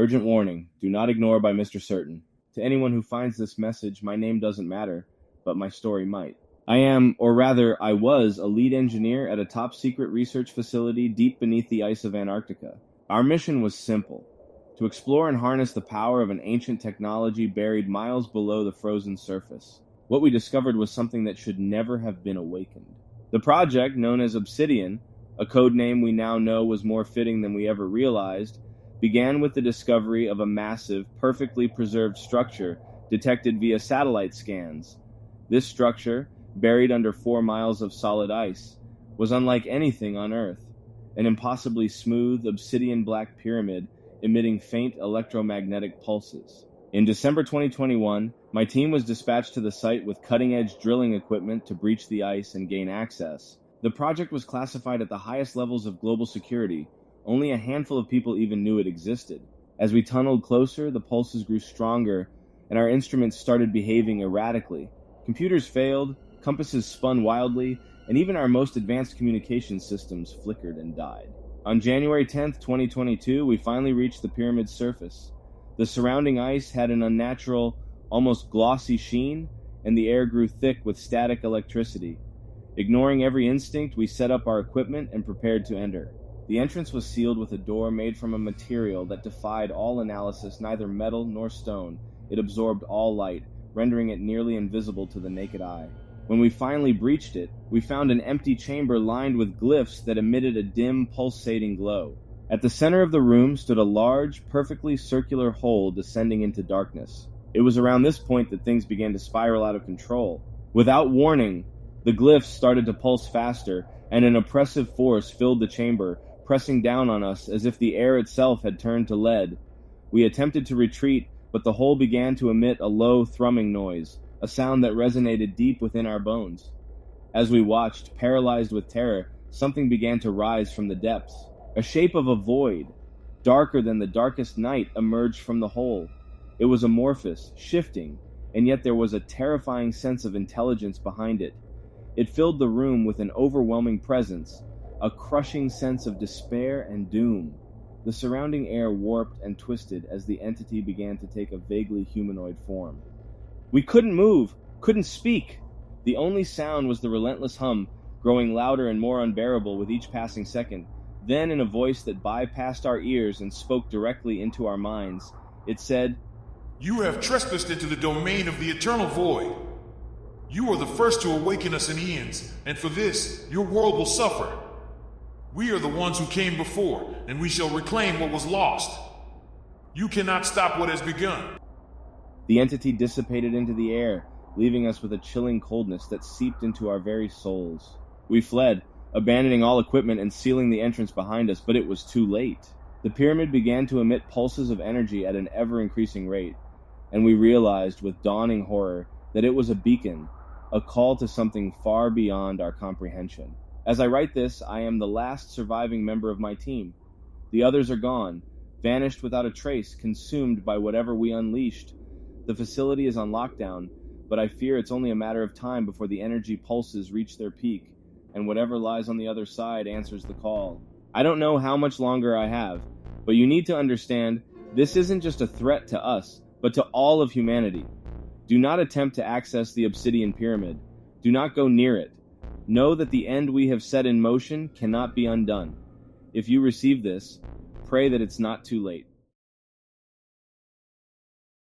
Urgent warning, do not ignore by Mr. Certain. To anyone who finds this message, my name doesn't matter, but my story might. I am, or rather, I was, a lead engineer at a top-secret research facility deep beneath the ice of Antarctica. Our mission was simple: to explore and harness the power of an ancient technology buried miles below the frozen surface. What we discovered was something that should never have been awakened. The project, known as Obsidian, a code name we now know was more fitting than we ever realized, began with the discovery of a massive, perfectly preserved structure detected via satellite scans. This structure, buried under 4 miles of solid ice, was unlike anything on Earth, an impossibly smooth, obsidian-black pyramid emitting faint electromagnetic pulses. In December 2021, my team was dispatched to the site with cutting-edge drilling equipment to breach the ice and gain access. The project was classified at the highest levels of global security. Only a handful of people even knew it existed. As we tunneled closer, the pulses grew stronger, and our instruments started behaving erratically. Computers failed, compasses spun wildly, and even our most advanced communication systems flickered and died. On January 10th, 2022, we finally reached the pyramid's surface. The surrounding ice had an unnatural, almost glossy sheen, and the air grew thick with static electricity. Ignoring every instinct, we set up our equipment and prepared to enter. The entrance was sealed with a door made from a material that defied all analysis, neither metal nor stone. It absorbed all light, rendering it nearly invisible to the naked eye. When we finally breached it, we found an empty chamber lined with glyphs that emitted a dim, pulsating glow. At the center of the room stood a large, perfectly circular hole descending into darkness. It was around this point that things began to spiral out of control. Without warning, the glyphs started to pulse faster, and an oppressive force filled the chamber, pressing down on us as if the air itself had turned to lead. We attempted to retreat, but the hole began to emit a low, thrumming noise, a sound that resonated deep within our bones. As we watched, paralyzed with terror, something began to rise from the depths. A shape of a void, darker than the darkest night, emerged from the hole. It was amorphous, shifting, and yet there was a terrifying sense of intelligence behind it. It filled the room with an overwhelming presence, a crushing sense of despair and doom. The surrounding air warped and twisted as the entity began to take a vaguely humanoid form. We couldn't move, couldn't speak. The only sound was the relentless hum, growing louder and more unbearable with each passing second. Then, in a voice that bypassed our ears and spoke directly into our minds, it said, "You have trespassed into the domain of the eternal void. You are the first to awaken us in eons, and for this, your world will suffer. We are the ones who came before, and we shall reclaim what was lost. You cannot stop what has begun." The entity dissipated into the air, leaving us with a chilling coldness that seeped into our very souls. We fled, abandoning all equipment and sealing the entrance behind us, but it was too late. The pyramid began to emit pulses of energy at an ever-increasing rate, and we realized with dawning horror that it was a beacon, a call to something far beyond our comprehension. As I write this, I am the last surviving member of my team. The others are gone, vanished without a trace, consumed by whatever we unleashed. The facility is on lockdown, but I fear it's only a matter of time before the energy pulses reach their peak, and whatever lies on the other side answers the call. I don't know how much longer I have, but you need to understand, this isn't just a threat to us, but to all of humanity. Do not attempt to access the Obsidian Pyramid. Do not go near it. Know that the end we have set in motion cannot be undone. If you receive this, pray that it's not too late.